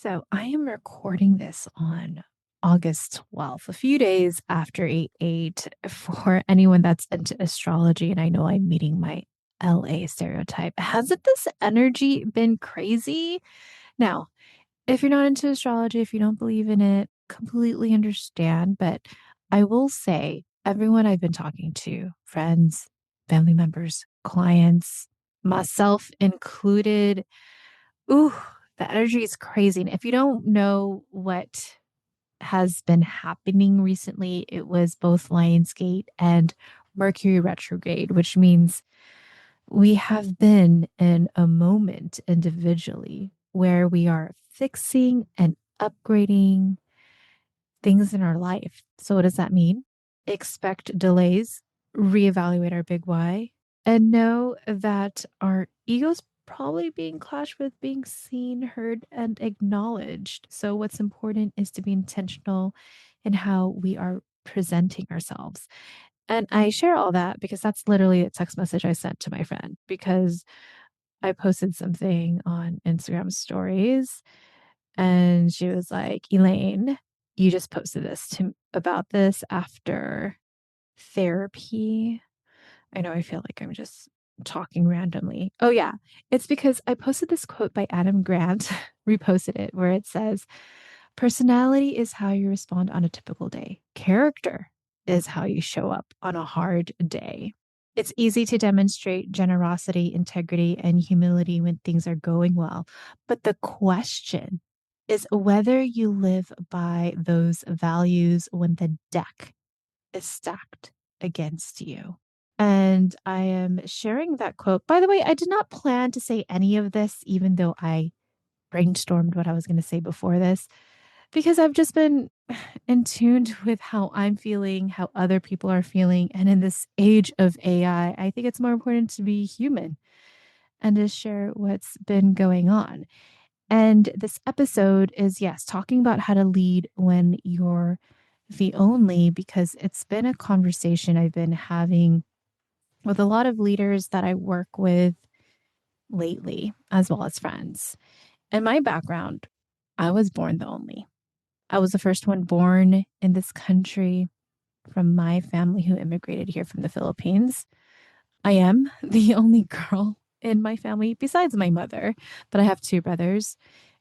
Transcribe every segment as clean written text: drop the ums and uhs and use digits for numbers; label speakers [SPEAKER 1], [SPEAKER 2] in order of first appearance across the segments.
[SPEAKER 1] So I am recording this on August 12th, a few days after 8/8 for anyone that's into astrology. And I know I'm meeting my LA stereotype. Hasn't this energy been crazy? Now, if you're not into astrology, if you don't believe in it, completely understand. But I will say, everyone I've been talking to, friends, family members, clients, myself included, ooh, the energy is crazy. And if you don't know what has been happening recently, it was both Lionsgate and Mercury retrograde, which means we have been in a moment individually where we are fixing and upgrading things in our life. So, what does that mean? Expect delays, reevaluate our big why, and know that our egos probably being clashed with being seen, heard, and acknowledged. So, what's important is to be intentional in how we are presenting ourselves. And I share all that because that's literally a text message I sent to my friend because I posted something on Instagram stories and she was like, Elaine, you just posted this to about this after therapy. I know I feel like I'm just talking randomly. Oh, yeah. It's because I posted this quote by Adam Grant, reposted it, where it says, personality is how you respond on a typical day. Character is how you show up on a hard day. It's easy to demonstrate generosity, integrity, and humility when things are going well. But the question is whether you live by those values when the deck is stacked against you. And I am sharing that quote. By the way, I did not plan to say any of this, even though I brainstormed what I was going to say before this, because I've just been in tuned with how I'm feeling, how other people are feeling. And in this age of AI, I think it's more important to be human and to share what's been going on. And this episode is, yes, talking about how to lead when you're the only, because it's been a conversation I've been having with a lot of leaders that I work with lately, as well as friends. In my background, I was born the only. I was the first one born in this country from my family who immigrated here from the Philippines. I am the only girl in my family besides my mother, but I have two brothers.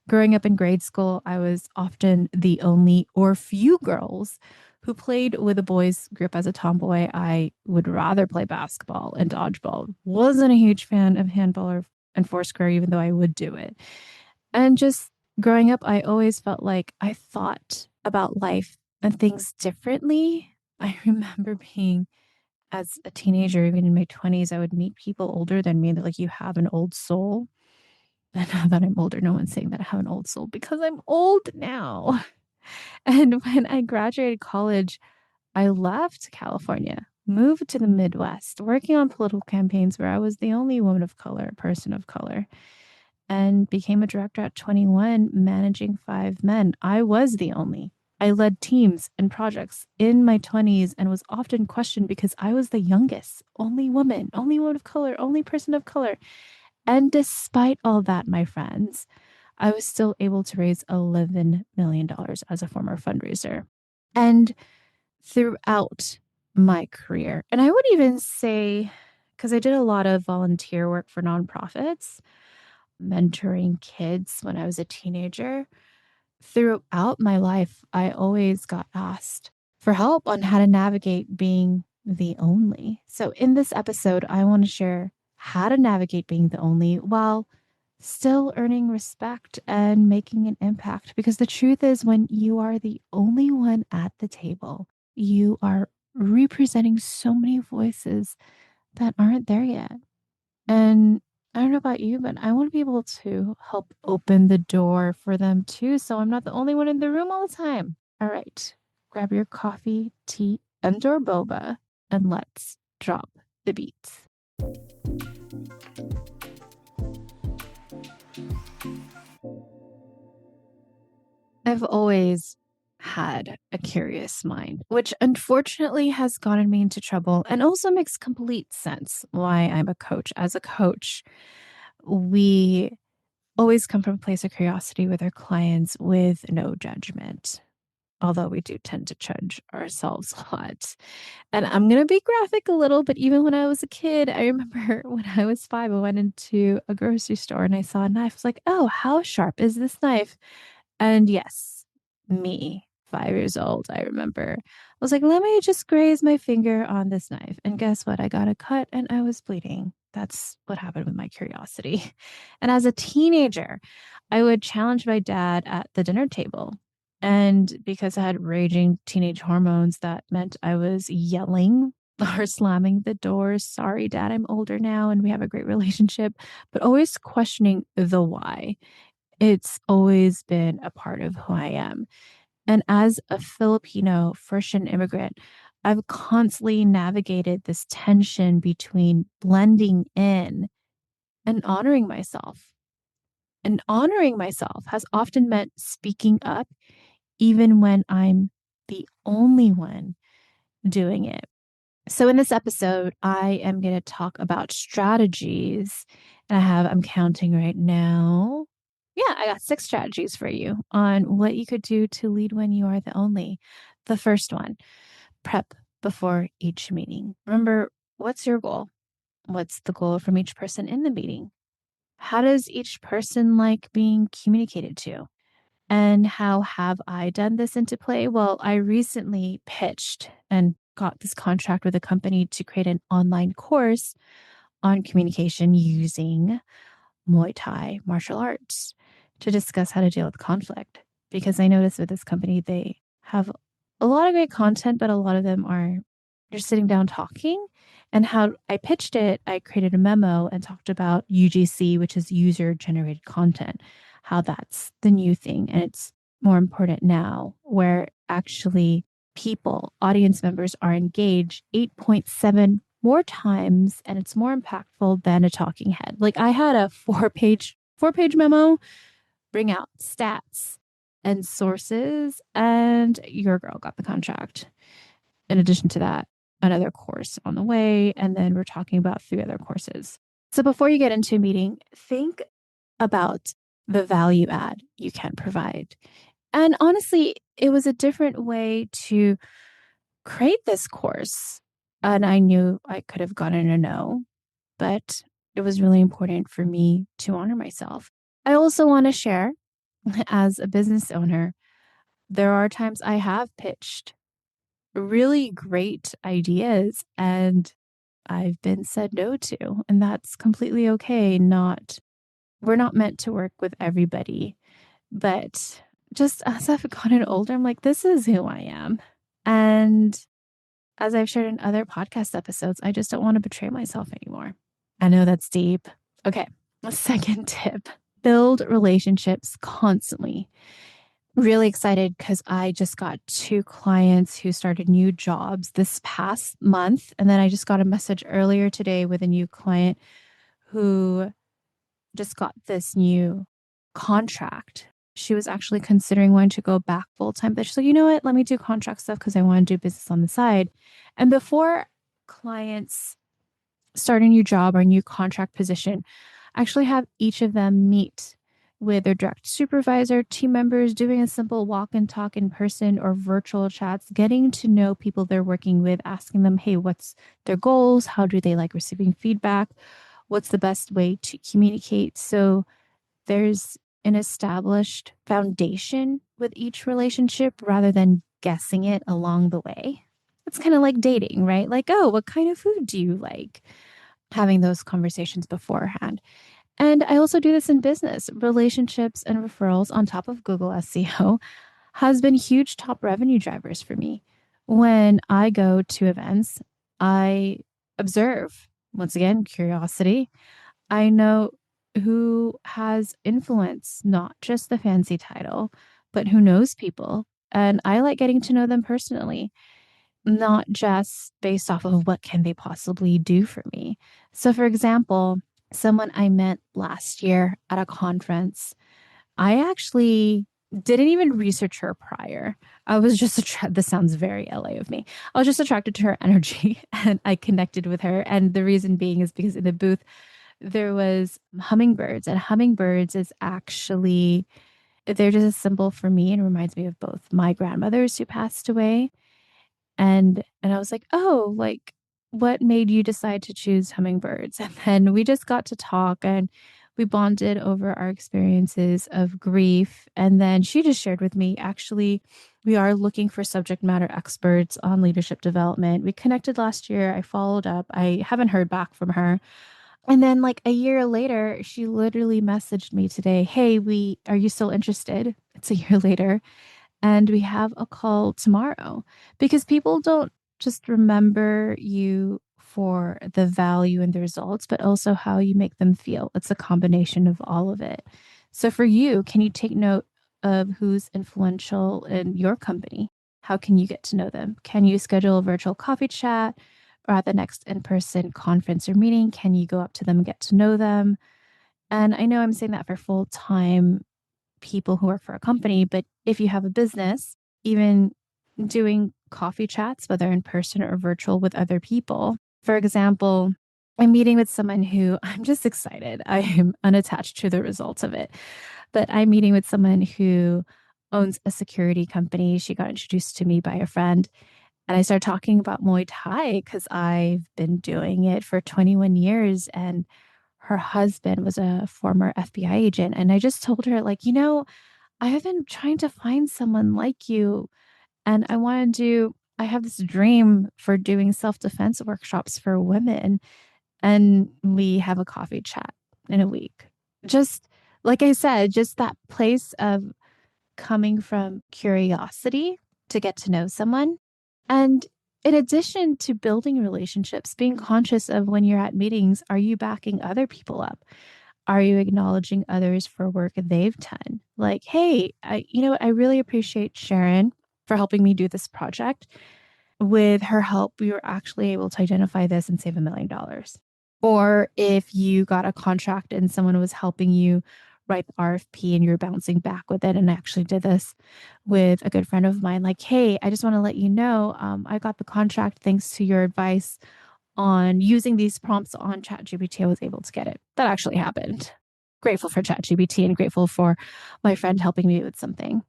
[SPEAKER 1] Growing up in grade school, I was often the only or few girls who played with a boys group as a tomboy. I would rather play basketball and dodgeball. Wasn't a huge fan of handball or and foursquare, even though I would do it. And just growing up, I always felt like I thought about life and things differently. I remember being as a teenager, even in my 20s, I would meet people older than me. They're like, you have an old soul. And now that I'm older, no one's saying that I have an old soul because I'm old now. And when I graduated college, I left California, moved to the Midwest, working on political campaigns where I was the only woman of color, person of color, and became a director at 21, managing five men. I was the only. I led teams and projects in my 20s and was often questioned because I was the youngest, only woman of color, only person of color. And despite all that, my friends, I was still able to raise $11 million as a former fundraiser. And throughout my career, and I would even say, because I did a lot of volunteer work for nonprofits, mentoring kids when I was a teenager, throughout my life, I always got asked for help on how to navigate being the only. So, in this episode, I want to share how to navigate being the only while still earning respect and making an impact. Because the truth is, when you are the only one at the table, you are representing so many voices that aren't there yet. And I don't know about you, but I want to be able to help open the door for them too. So I'm not the only one in the room all the time. All right. Grab your coffee, tea, and/or boba, and let's drop the beats. I've always had a curious mind, which unfortunately has gotten me into trouble and also makes complete sense why I'm a coach. As a coach, we always come from a place of curiosity with our clients with no judgment. Although we do tend to judge ourselves a lot. And I'm going to be graphic a little, but even when I was a kid, I remember when I was 5, I went into a grocery store and I saw a knife. I was like, oh, how sharp is this knife? And yes, me, 5 years old, I remember. I was like, let me just graze my finger on this knife. And guess what? I got a cut and I was bleeding. That's what happened with my curiosity. And as a teenager, I would challenge my dad at the dinner table. And because I had raging teenage hormones, that meant I was yelling or slamming the doors. Sorry, dad, I'm older now and we have a great relationship, but always questioning the why. It's always been a part of who I am. And as a Filipino first gen immigrant, I've constantly navigated this tension between blending in and honoring myself. And honoring myself has often meant speaking up, even when I'm the only one doing it. So, in this episode, I am going to talk about strategies. And I'm counting right now. Yeah, I got 6 strategies for you on what you could do to lead when you are the only. The first one, prep before each meeting. Remember, what's your goal? What's the goal from each person in the meeting? How does each person like being communicated to? And how have I done this into play? Well, I recently pitched and got this contract with a company to create an online course on communication using Muay Thai martial arts to discuss how to deal with conflict. Because I noticed with this company, they have a lot of great content, but a lot of them are just sitting down talking. And how I pitched it, I created a memo and talked about UGC, which is user generated content, how that's the new thing. And it's more important now, where actually people, audience members are engaged 8.7 more times and it's more impactful than a talking head. Like I had a four page memo, bring out stats and sources, and your girl got the contract. In addition to that, another course on the way, and then we're talking about 3 other courses. So before you get into a meeting, think about the value add you can provide. And honestly, it was a different way to create this course. And I knew I could have gotten a no, but it was really important for me to honor myself. I also want to share, as a business owner, there are times I have pitched really great ideas and I've been said no to, and that's completely okay. We're not meant to work with everybody, but just as I've gotten older, I'm like, this is who I am. And as I've shared in other podcast episodes, I just don't want to betray myself anymore. I know that's deep. Okay. A second tip, build relationships constantly. Really excited because I just got 2 clients who started new jobs this past month. And then I just got a message earlier today with a new client who just got this new contract. She was actually considering wanting to go back full time, but she's like, you know what? Let me do contract stuff because I want to do business on the side. And before clients start a new job or a new contract position, actually have each of them meet with their direct supervisor, team members, doing a simple walk and talk in person or virtual chats, getting to know people they're working with, asking them, hey, what's their goals? How do they like receiving feedback? What's the best way to communicate? So there's an established foundation with each relationship rather than guessing it along the way. It's kind of like dating, right? Like, oh, what kind of food do you like? Having those conversations beforehand. And I also do this in business. Relationships and referrals on top of Google SEO has been huge top revenue drivers for me. When I go to events, I observe, once again, curiosity. I know who has influence, not just the fancy title, but who knows people. And I like getting to know them personally, not just based off of what can they possibly do for me. So for example, someone I met last year at a conference, I actually didn't even research her prior. I was just attracted, this sounds very LA of me. I was just attracted to her energy and I connected with her. And the reason being is because in the booth, there was hummingbirds, and hummingbirds is actually they're just a symbol for me and reminds me of both my grandmothers who passed away and I was like, "Oh, like, what made you decide to choose hummingbirds?" And then we just got to talk and we bonded over our experiences of grief. And then she just shared with me, actually, we are looking for subject matter experts on leadership development. We connected last year. I followed up. I haven't heard back from her. And then like a year later, she literally messaged me today, "Hey, we are you still interested?" It's a year later and we have a call tomorrow because people don't just remember you for the value and the results, but also how you make them feel. It's a combination of all of it. So for you, can you take note of who's influential in your company? How can you get to know them? Can you schedule a virtual coffee chat or at the next in-person conference or meeting? Can you go up to them and get to know them? And I know I'm saying that for full-time people who work for a company, but if you have a business, even doing coffee chats, whether in person or virtual with other people. For example, I'm meeting with someone who I'm just excited. I am unattached to the results of it, but I'm meeting with someone who owns a security company. She got introduced to me by a friend. And I started talking about Muay Thai because I've been doing it for 21 years. And her husband was a former FBI agent. And I just told her, like, I have been trying to find someone like you. And I have this dream for doing self defense workshops for women. And we have a coffee chat in a week. Just like I said, just that place of coming from curiosity to get to know someone. And in addition to building relationships, being conscious of when you're at meetings, are you backing other people up? Are you acknowledging others for work they've done? Like, hey, I really appreciate Sharon for helping me do this project. With her help, we were actually able to identify this and save $1 million. Or if you got a contract and someone was helping you write the RFP and you're bouncing back with it. And I actually did this with a good friend of mine, like, hey, I just want to let you know, I got the contract thanks to your advice on using these prompts on ChatGPT. I was able to get it. That actually happened. Grateful for ChatGPT and grateful for my friend helping me with something.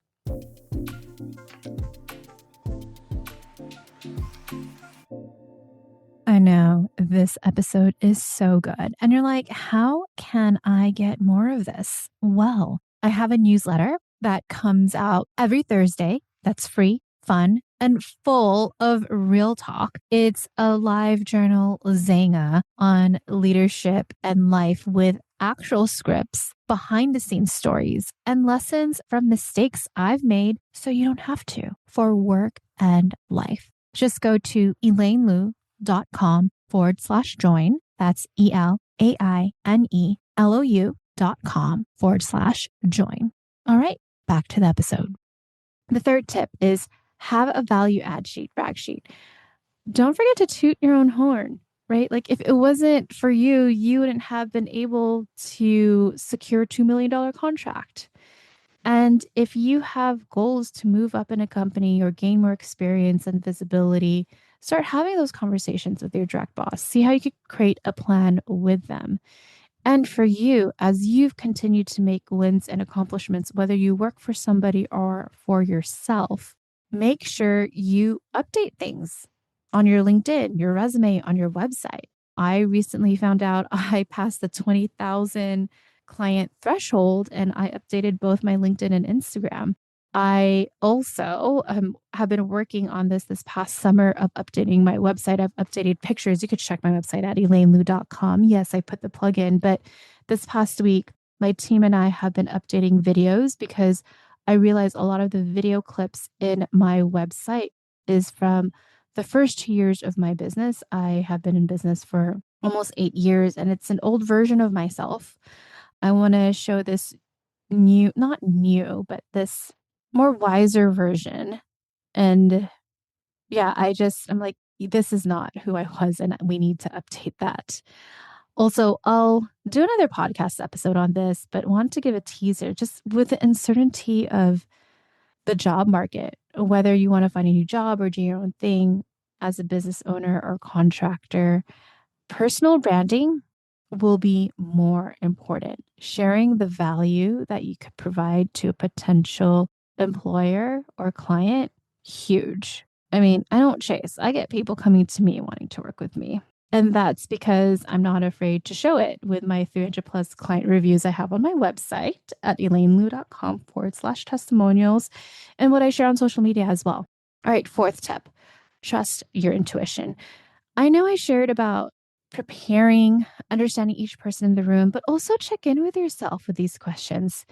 [SPEAKER 1] I know this episode is so good. And you're like, how can I get more of this? Well, I have a newsletter that comes out every Thursday that's free, fun, and full of real talk. It's a live journal Zanga on leadership and life with actual scripts, behind the scenes stories, and lessons from mistakes I've made so you don't have to for work and life. Just go to elainelou.com/join. That's ELAINELOU.com/join. All right, back to the episode. The third tip is have a value add sheet, brag sheet. Don't forget to toot your own horn, right? Like if it wasn't for you, you wouldn't have been able to secure a $2 million contract. And if you have goals to move up in a company or gain more experience and visibility, start having those conversations with your direct boss. See how you could create a plan with them. And for you, as you've continued to make wins and accomplishments, whether you work for somebody or for yourself, make sure you update things on your LinkedIn, your resume, on your website. I recently found out I passed the 20,000 client threshold and I updated both my LinkedIn and Instagram. I also have been working on this past summer of updating my website. I've updated pictures. You could check my website at elainelou.com. Yes, I put the plug in, but this past week, my team and I have been updating videos because I realized a lot of the video clips in my website is from the first 2 years of my business. I have been in business for almost 8 years, and it's an old version of myself. I want to show this new, not new, but this more wiser version. And yeah, I'm like, this is not who I was, and we need to update that. Also, I'll do another podcast episode on this, but want to give a teaser just with the uncertainty of the job market, whether you want to find a new job or do your own thing as a business owner or contractor. Personal branding will be more important. Sharing the value that you could provide to a potential employer or client, huge. I mean, I don't chase. I get people coming to me wanting to work with me. And that's because I'm not afraid to show it with my 300 plus client reviews I have on my website at elainelu.com/testimonials and what I share on social media as well. All right, fourth tip, trust your intuition. I know I shared about preparing, understanding each person in the room, but also check in with yourself with these questions.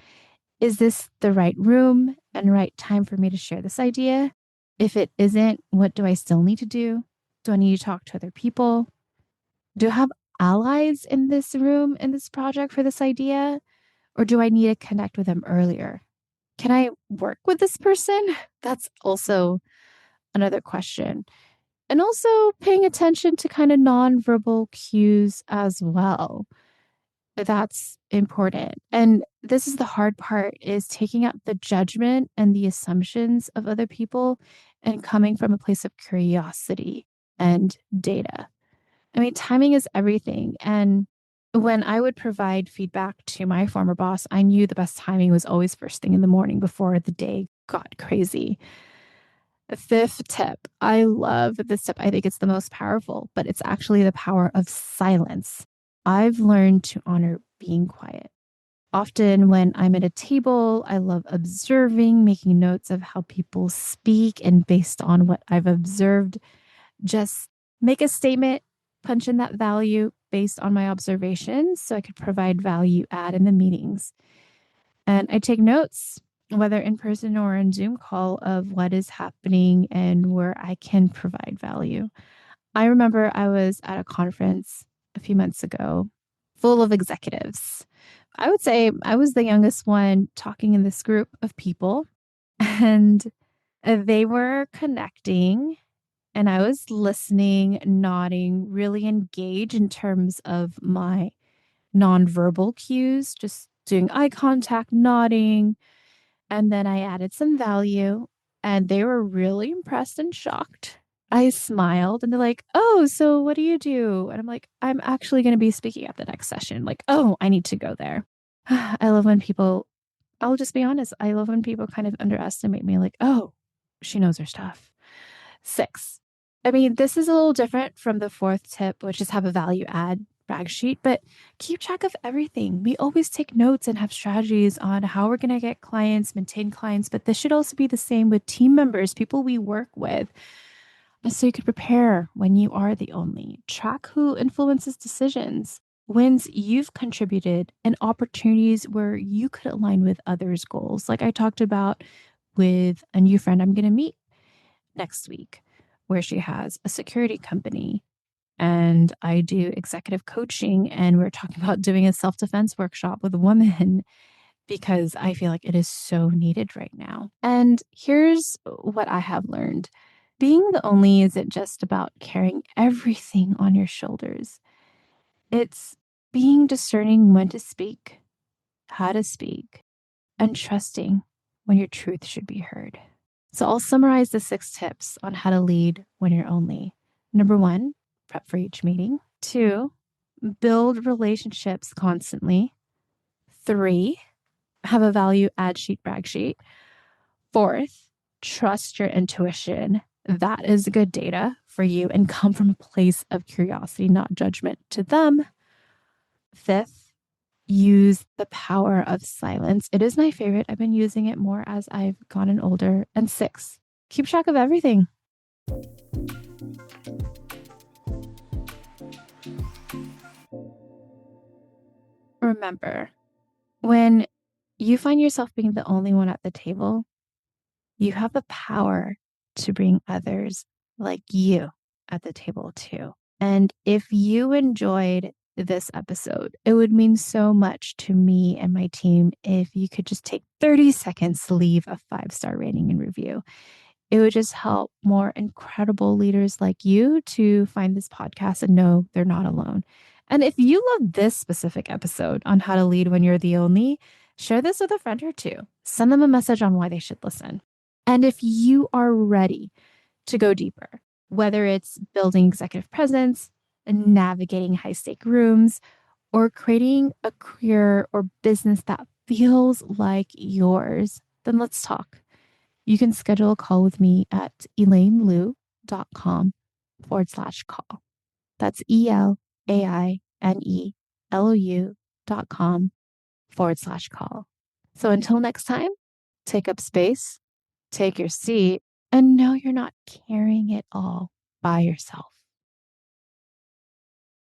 [SPEAKER 1] Is this the right room and right time for me to share this idea? If it isn't, what do I still need to do? Do I need to talk to other people? Do I have allies in this room, in this project for this idea? Or do I need to connect with them earlier? Can I work with this person? That's also another question. And also paying attention to kind of nonverbal cues as well. That's important. And this is the hard part is taking out the judgment and the assumptions of other people and coming from a place of curiosity and data. I mean, timing is everything. And when I would provide feedback to my former boss, I knew the best timing was always first thing in the morning before the day got crazy. The fifth tip. I love this tip. I think it's the most powerful, but it's actually the power of silence. I've learned to honor being quiet. Often, when I'm at a table, I love observing, making notes of how people speak, and based on what I've observed, just make a statement, punch in that value based on my observations so I could provide value add in the meetings. And I take notes, whether in person or in Zoom call, of what is happening and where I can provide value. I remember I was at a conference a few months ago full of executives. I would say I was the youngest one talking in this group of people, and they were connecting, and I was listening, nodding, really engaged in terms of my nonverbal cues, just doing eye contact, nodding. And then I added some value, and they were really impressed and shocked. I smiled and they're like, "Oh, so what do you do?" And I'm like, "I'm actually going to be speaking at the next session." Like, "Oh, I need to go there." I love when people, I'll just be honest, I love when people kind of underestimate me, like, "Oh, she knows her stuff." Six. I mean, this is a little different from the fourth tip, which is have a value add brag sheet, but keep track of everything. We always take notes and have strategies on how we're going to get clients, maintain clients, but this should also be the same with team members, people we work with. So you could prepare when you are the only. Track who influences decisions, wins you've contributed, and opportunities where you could align with others' goals. Like I talked about with a new friend I'm going to meet next week, where she has a security company and I do executive coaching. And we're talking about doing a self defense workshop with a woman because I feel like it is so needed right now. And here's what I have learned: being the only isn't just about carrying everything on your shoulders, it's being discerning when to speak, how to speak, and trusting when your truth should be heard. So I'll summarize the 6 tips on how to lead when you're only. Number 1, prep for each meeting. 2, build relationships constantly. 3, have a value add sheet, brag sheet. 4th, trust your intuition. That is good data for you and come from a place of curiosity, not judgment to them. 5th, use the power of silence. It is my favorite. I've been using it more as I've gotten older. And 6, keep track of everything. Remember, when you find yourself being the only one at the table, you have the power to bring others like you at the table too. And if you enjoyed this episode, it would mean so much to me and my team if you could just take 30 seconds to leave a 5-star rating and review. It would just help more incredible leaders like you to find this podcast and know they're not alone. And if you love this specific episode on how to lead when you're the only, share this with a friend or two. Send them a message on why they should listen. And if you are ready to go deeper, whether it's building executive presence and navigating high stake rooms, or creating a career or business that feels like yours, then let's talk. You can schedule a call with me at elainelou.com/call. That's ELAINELOU.com/call. So until next time, take up space, take your seat, and know you're not carrying it all by yourself.